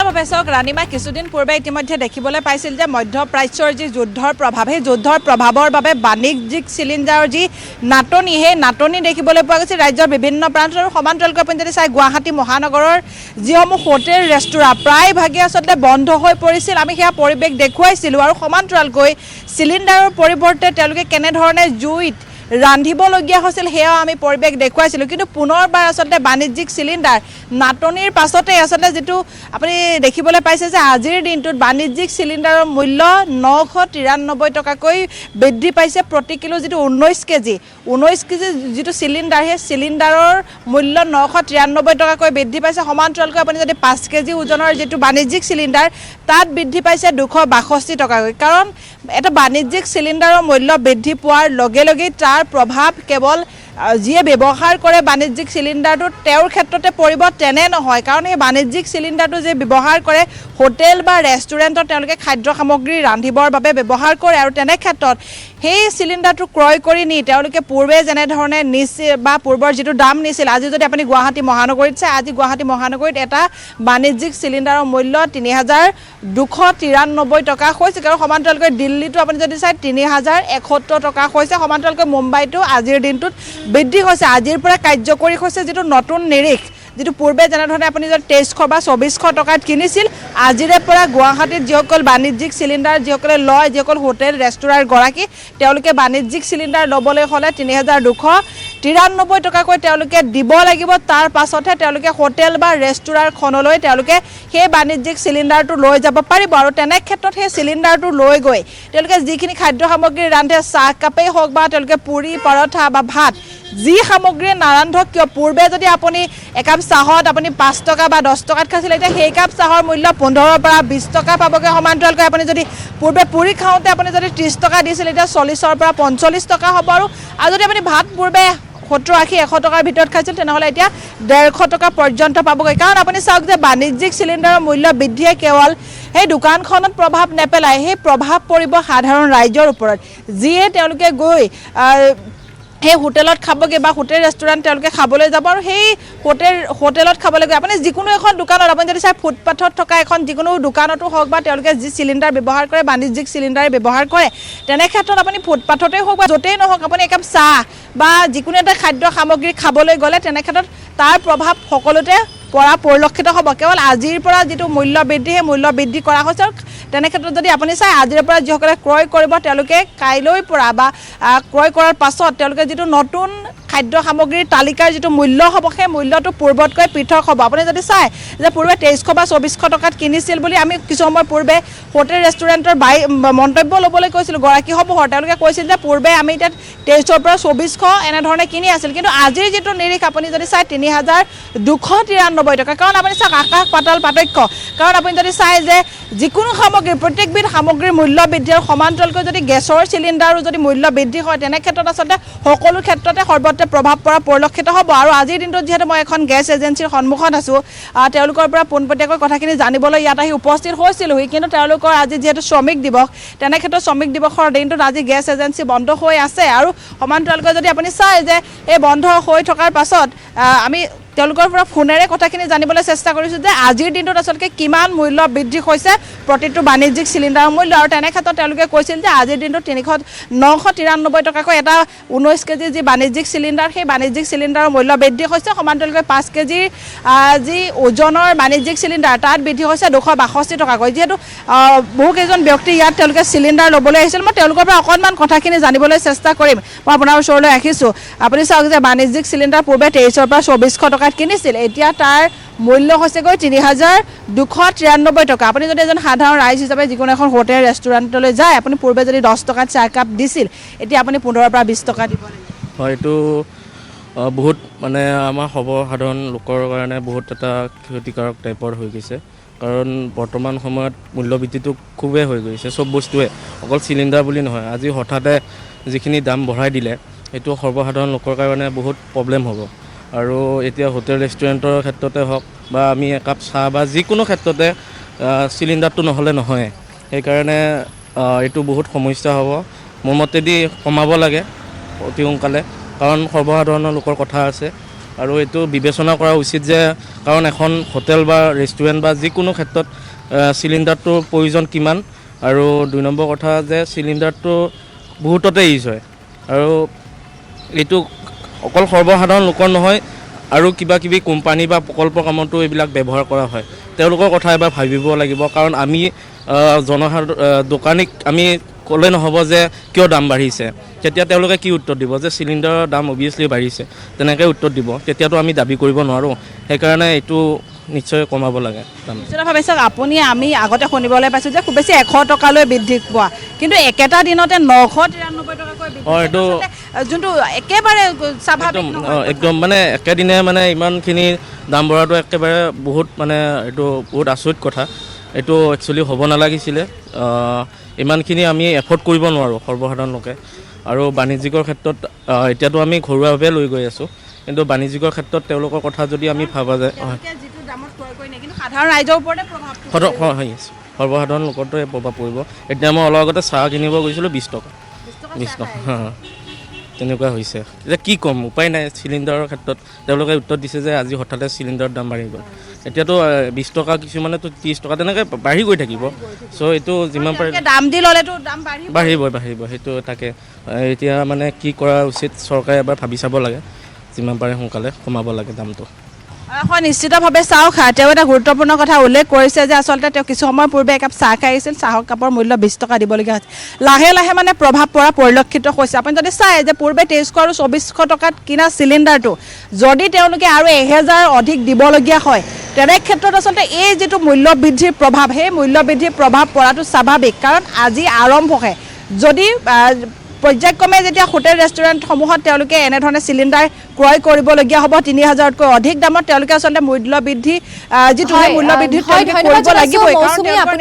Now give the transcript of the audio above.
নিশ্চিতভাৱে চাওক ৰাণীমা কিছুদিন পূৰ্বে ইতিমধ্যে দেখিবলৈ পাইছিল যে মধ্যপ্ৰাচ্যৰ যি যুদ্ধৰ প্ৰভাৱ সেই যুদ্ধৰ প্ৰভাৱৰ বাবে বাণিজ্যিক চিলিণ্ডাৰৰ যি নাটনি সেই নাটনি দেখিবলৈ পোৱা গৈছে ৰাজ্যৰ বিভিন্ন প্ৰান্তৰ সমান্তৰালকৈ আপুনি যদি চাই গুৱাহাটী মহানগৰৰ যিসমূহ হোটেল ৰেষ্টুৰাঁ প্ৰায়ভাগে আচলতে বন্ধ হৈ পৰিছিল আমি সেয়া পৰিৱেশ দেখুৱাইছিলোঁ আৰু সমান্তৰালকৈ চিলিণ্ডাৰৰ পৰিৱৰ্তে তেওঁলোকে কেনেধৰণে জুইত ৰান্ধিবলগীয়া হৈছিল সেয়াও আমি পৰিৱেশ দেখুৱাইছিলোঁ কিন্তু পুনৰবাৰ আচলতে বাণিজ্যিক চিলিণ্ডাৰ নাটনিৰ পাছতে আচলতে যেটো আপুনি দেখিবলৈ পাইছে যে আজিৰ দিনটোত বাণিজ্যিক চিলিণ্ডাৰৰ মূল্য 993 টকাকৈ বৃদ্ধি পাইছে প্ৰতি কিলো যেটো 19 কেজি যেটো চিলিণ্ডাৰ সেই চিলিণ্ডাৰৰ মূল্য 993 টকাকৈ বৃদ্ধি পাইছে সমান্তৰালকৈ আপুনি যদি 5 কেজি ওজনৰ যেটো বাণিজ্যিক চিলিণ্ডাৰ তাত বৃদ্ধি পাইছে 262 টকাকৈ কাৰণ এটা বাণিজ্যিক চিলিণ্ডাৰৰ মূল্য বৃদ্ধি পোৱাৰ লগে লগে তাৰ প্ৰভাৱ কেৱল যিয়ে ব্যৱহাৰ কৰে বাণিজ্যিক চিলিণ্ডাৰটো তেওঁৰ ক্ষেত্ৰতে পৰিব তেনে নহয় কাৰণ এই বাণিজ্যিক চিলিণ্ডাৰটো যে ব্যৱহাৰ কৰে হোটেল বা ৰেষ্টুৰেণ্টত তেওঁলোকে খাদ্য সামগ্ৰী ৰান্ধিবৰ বাবে ব্যৱহাৰ কৰে আৰু তেনে ক্ষেত্ৰত সেই চিলিণ্ডাৰটো ক্ৰয় কৰি নি তেওঁলোকে পূৰ্বে যেনে ধৰণে নিছিল বা পূৰ্বৰ যেটো দাম নিছিল আজি যদি আপুনি গুৱাহাটী মহানগৰীত চাই আজি গুৱাহাটী মহানগৰীত এটা বাণিজ্যিক চিলিণ্ডাৰৰ মূল্য 3293 টকা হৈছে আৰু সমান্তৰালকৈ দিল্লীটো আপুনি যদি চাই 3071 টকা হৈছে সমান্তৰালকৈ মুম্বাইটো আজিৰ দিনটোত বৃদ্ধি হৈছে আজিৰ পৰা কাৰ্যকৰী হৈছে যেটো নতুন নিৰিখ যেটো পূৰ্বে যেনে ধৰণে আপুনি যদি 2300 বা 2400 টকাত কিনিছিল আজিৰে পৰা গুৱাহাটীত যিসকল বাণিজ্যিক চিলিণ্ডাৰ যিসকলে লয় যিসকল হোটেল ৰেষ্টুৰাঁৰ গৰাকী তেওঁলোকে বাণিজ্যিক চিলিণ্ডাৰ ল'বলৈ হ'লে 3293 টকাকৈ তেওঁলোকে দিব লাগিব তাৰ পাছতহে তেওঁলোকে হোটেল বা ৰেষ্টুৰাঁৰ খনলৈ তেওঁলোকে সেই বাণিজ্যিক চিলিণ্ডাৰটো লৈ যাব পাৰিব আৰু তেনে ক্ষেত্ৰত সেই চিলিণ্ডাৰটো লৈ গৈ তেওঁলোকে যিখিনি খাদ্য সামগ্ৰী ৰান্ধে চাহ কাপেই হওক বা তেওঁলোকে পুৰি পৰঠা বা ভাত যি সামগ্ৰী নাৰান্ধক কিয় পূৰ্বে যদি আপুনি একাপ চাহত আপুনি 5 টকা বা 10 টকাত খাইছিল এতিয়া সেই কাপ চাহৰ মূল্য 15 পৰা 20 টকা পাবগে সমান্তৰালকৈ আপুনি যদি পূৰ্বে পুৰি খাওঁতে আপুনি যদি 30 টকা দিছিল এতিয়া 40 পৰা 45 টকা হ'ব আৰু যদি আপুনি ভাত পূৰ্বে 70-80-100 টকাৰ ভিতৰত খাইছিল তেনেহলে এতিয়া 150 টকা পৰ্যন্ত পাবগৈ কাৰণ আপুনি চাওক যে বাণিজ্যিক চিলিণ্ডাৰৰ মূল্য বৃদ্ধিয়ে কেৱল সেই দোকানখনত প্ৰভাৱ নেপেলায় সেই প্ৰভাৱ পৰিব সাধাৰণ ৰাইজৰ ওপৰত যিয়ে তেওঁলোকে গৈ সেই হোটেলত খাবগে বা হোটেল ৰেষ্টুৰেণ্ট তেওঁলোকে খাবলৈ যাব আৰু সেই হোটেলত খাবলৈ গৈ আপুনি যিকোনো এখন দোকানত আপুনি যদি চাই ফুটপাথত থকা এখন যিকোনো দোকানতো হওক বা তেওঁলোকে যি চিলিণ্ডাৰ ব্যৱহাৰ কৰে বাণিজ্যিক চিলিণ্ডাৰ ব্যৱহাৰ কৰে তেনে ক্ষেত্ৰত আপুনি ফুটপাথতে হওক বা য'তেই নহওক আপুনি একাপ চাহ বা যিকোনো এটা খাদ্য সামগ্ৰী খাবলৈ গ'লে তেনে ক্ষেত্ৰত তাৰ প্ৰভাৱ সকলোতে পৰা পৰিলক্ষিত হ'ব কেৱল আজিৰ পৰা যেটো মূল্য বৃদ্ধি সেই মূল্য বৃদ্ধি কৰা হৈছে তেনে ক্ষেত্ৰত যদি আপুনি চাই আজিৰ পৰা যিসকলে ক্ৰয় কৰিব তেওঁলোকে কাইলৈ পৰা বা ক্ৰয় কৰাৰ পাছত তেওঁলোকে যেটো নতুন খাদ্য সামগ্ৰীৰ তালিকাৰ যেটো মূল্য হ'ব সেই মূল্যটো পূৰ্বতকৈ পৃথক হ'ব আপুনি যদি চাই যে পূৰ্বে 2300 বা 2400 টকাত কিনিছিল বুলি আমি কিছু সময় পূৰ্বে হোটেল ৰেষ্টুৰেণ্টৰ মন্তব্য ল'বলৈ কৈছিল গৰাকী সমূহৰ তেওঁলোকে কৈছিল যে পূৰ্বে আমি এতিয়া 2300 পৰা 2400 এনে ধৰণে কিনি আছিল কিন্তু আজিৰ যেটো নিৰিখ আপুনি যদি চাই 3293 টকা কাৰণ আপুনি চাওক আকাশ পাতাল পাৰ্থক্য কাৰণ আপুনি যদি চাই যে যিকোনো সামগ্ৰী প্ৰত্যেকবিধ সামগ্ৰীৰ মূল্য বৃদ্ধিৰ সমান্তৰালকৈ যদি গেছৰ চিলিণ্ডাৰো যদি মূল্য বৃদ্ধি হয় তেনে ক্ষেত্ৰত আচলতে সকলো ক্ষেত্ৰতে সৰ্বত্ৰ প্ৰভাৱ পৰা পৰিলক্ষিত হ'ব আৰু আজিৰ দিনটোত যিহেতু মই এখন গেছ এজেন্সিৰ সন্মুখত আছো তেওঁলোকৰ পৰা পোনপটীয়াকৈ কথাখিনি জানিবলৈ ইয়াত আহি উপস্থিত হৈছিল কিন্তু তেওঁলোকৰ আজি যেহেতু শ্ৰমিক দিৱস তেনে ক্ষেত্ৰত শ্ৰমিক দিৱসৰ দিনটোত আজি গেছ এজেন্সি বন্ধ হৈ আছে আৰু সমান্তৰালকৈ যদি আপুনি চাই যে এই বন্ধ হৈ থকাৰ পাছত আমি তেওঁলোকৰ পৰা ফোনেৰে কথাখিনি জানিবলৈ চেষ্টা কৰিছোঁ যে আজিৰ দিনটোত আচলতে কিমান মূল্য বৃদ্ধি হৈছে প্ৰতিটো বাণিজ্যিক চিলিণ্ডাৰৰ মূল্য আৰু তেনে ক্ষেত্ৰত তেওঁলোকে কৈছিল যে আজিৰ দিনটোত 993 টকাকৈ এটা 19 কেজি যি বাণিজ্যিক চিলিণ্ডাৰ সেই বাণিজ্যিক চিলিণ্ডাৰৰ মূল্য বৃদ্ধি হৈছে সমান্তৰালকৈ 5 কেজিৰ যি ওজনৰ বাণিজ্যিক চিলিণ্ডাৰ তাত বৃদ্ধি হৈছে 262 টকাকৈ যিহেতু বহুকেইজন ব্যক্তি ইয়াত তেওঁলোকে চিলিণ্ডাৰ ল'বলৈ আহিছিল মই তেওঁলোকৰ পৰা অকণমান কথাখিনি জানিবলৈ চেষ্টা কৰিম মই আপোনাৰ ওচৰলৈ আহিছোঁ আপুনি চাওক যে বাণিজ্যিক চিলিণ্ডাৰ পূৰ্বে 2300 পৰা 2400 টকাত কিনিছিল এতিয়া তাৰ মূল্য হৈছেগৈ 3293 টকা আপুনি যদি এজন সাধাৰণ ৰাইজ হিচাপে যিকোনো এখন হোটেল ৰেষ্টুৰেণ্টলৈ যায় আপুনি পূৰ্বে যদি 10 টকাত চাহ কাপ দিছিল এতিয়া আপুনি 15 পৰা 20 টকা দিব লাগিব হয় এইটো বহুত মানে আমাৰ সাধাৰণ লোকৰ কাৰণে বহুত এটা ক্ষতিকাৰক টাইপৰ হৈ গৈছে কাৰণ বৰ্তমান সময়ত মূল্য বৃদ্ধিটো খুবেই হৈ গৈছে সব বস্তুৱে অকল চিলিণ্ডাৰ বুলি নহয় আজি হঠাতে যিখিনি দাম বঢ়াই দিলে এইটো সৰ্বসাধাৰণ লোকৰ কাৰণে বহুত প্ৰব্লেম হ'ব আৰু এতিয়া হোটেল ৰেষ্টুৰেণ্টৰ ক্ষেত্ৰতে হওক বা আমি একাপ চাহ বা যিকোনো ক্ষেত্ৰতে চিলিণ্ডাৰটো নহ'লে নহয় সেইকাৰণে এইটো বহুত সমস্যা হ'ব মোৰ মতেদি কমাব লাগে অতি সোনকালে কাৰণ সৰ্বসাধাৰণৰ লোকৰ কথা আছে আৰু এইটো বিবেচনা কৰা উচিত যে কাৰণ এখন হোটেল বা ৰেষ্টুৰেণ্ট বা যিকোনো ক্ষেত্ৰত চিলিণ্ডাৰটোৰ প্ৰয়োজন কিমান আৰু 2 নম্বৰ কথা যে চিলিণ্ডাৰটো বহুততে ইউজ হয় আৰু এইটো অকল সৰ্বসাধাৰণ লোকৰ নহয় আৰু কিবা কিবি কোম্পানী বা প্ৰকল্প কামতো এইবিলাক ব্যৱহাৰ কৰা হয় তেওঁলোকৰ কথা এবাৰ ভাবিব লাগিব কাৰণ আমি দোকানীক আমি ক'লে নহ'ব যে কিয় দাম বাঢ়িছে তেতিয়া তেওঁলোকে কি উত্তৰ দিব যে চিলিণ্ডাৰৰ দাম অভিয়াছলি বাঢ়িছে তেনেকৈ উত্তৰ দিব তেতিয়াতো আমি দাবী কৰিব নোৱাৰোঁ সেইকাৰণে এইটো নিশ্চয় কমাব লাগে দাম নিশ্চিতভাৱে চাওক আপুনি আমি আগতে শুনিবলৈ পাইছোঁ যে খুব বেছি 100 টকালৈ বৃদ্ধি পোৱা কিন্তু একেটা দিনতে 993 টকাকৈ বৃদ্ধি এইটো যোনটো একেবাৰে স্বাভাৱিক একদম মানে একেদিনে মানে ইমানখিনি দাম বঢ়াটো একেবাৰে বহুত মানে এইটো বহুত আচৰিত কথা এইটো একচুৱেলি হ'ব নালাগিছিলে ইমানখিনি আমি এফৰ্ড কৰিব নোৱাৰোঁ সৰ্বসাধাৰণ লোকে আৰু বাণিজ্যিকৰ ক্ষেত্ৰত এতিয়াতো আমি ঘৰুৱাভাৱে লৈ গৈ আছোঁ কিন্তু বাণিজ্যিকৰ ক্ষেত্ৰত তেওঁলোকৰ কথা যদি আমি ভাবা যায় সাধাৰণ ৰাইজৰ ওপৰতে প্ৰভাৱ সৰ্বসাধাৰণ লোকৰতো প্ৰভাৱ পৰিব এতিয়া মই অলপ আগতে চাহ কিনিব গৈছিলোঁ 20 টকা 20 টকা তেনেকুৱা হৈছে এতিয়া কি ক'ম উপায় নাই চিলিণ্ডাৰৰ ক্ষেত্ৰত তেওঁলোকে উত্তৰ দিছে যে আজি হঠাতে চিলিণ্ডাৰৰ দাম বাঢ়ি গ'ল এতিয়াতো 20 টকা কিছুমানেতো 30 টকা তেনেকৈ বাঢ়ি গৈ থাকিব চ' এইটো যিমান পাৰে দাম দি ল'লেতো দাম বাঢ়িব সেইটো তাকে এতিয়া মানে কি কৰা উচিত চৰকাৰে এবাৰ ভাবি চাব লাগে যিমান পাৰে সোনকালে কমাব লাগে দামটো হয় নিশ্চিতভাৱে চাওক তেওঁ এটা গুৰুত্বপূৰ্ণ কথা উল্লেখ কৰিছে যে আচলতে তেওঁ কিছু সময় পূৰ্বে একাপ চাহ খাই আহিছিল চাহৰ কাপৰ মূল্য 20 টকা দিবলগীয়া হৈছে লাহে লাহে মানে প্ৰভাৱ পৰা পৰিলক্ষিত হৈছে আপুনি যদি চাই যে পূৰ্বে 2300 আৰু 2400 টকাত কিনা চিলিণ্ডাৰটো যদি তেওঁলোকে আৰু 1000 অধিক দিবলগীয়া হয় তেনে ক্ষেত্ৰত আচলতে এই যিটো মূল্য বৃদ্ধিৰ প্ৰভাৱ সেই মূল্য বৃদ্ধিৰ প্ৰভাৱ পৰাটো স্বাভাৱিক কাৰণ আজি আৰম্ভহে যদি পৰ্যায়ক্ৰমে যেতিয়া হোটেল ৰেষ্টুৰেণ্টসমূহত তেওঁলোকে এনেধৰণে চিলিণ্ডাৰ ক্ৰয় কৰিবলগীয়া হ'ব 3000তকৈ অধিক দামত তেওঁলোকে আচলতে মূল্য বৃদ্ধি যিটো মূল্য বৃদ্ধি কৰিব লাগিবই কাৰণ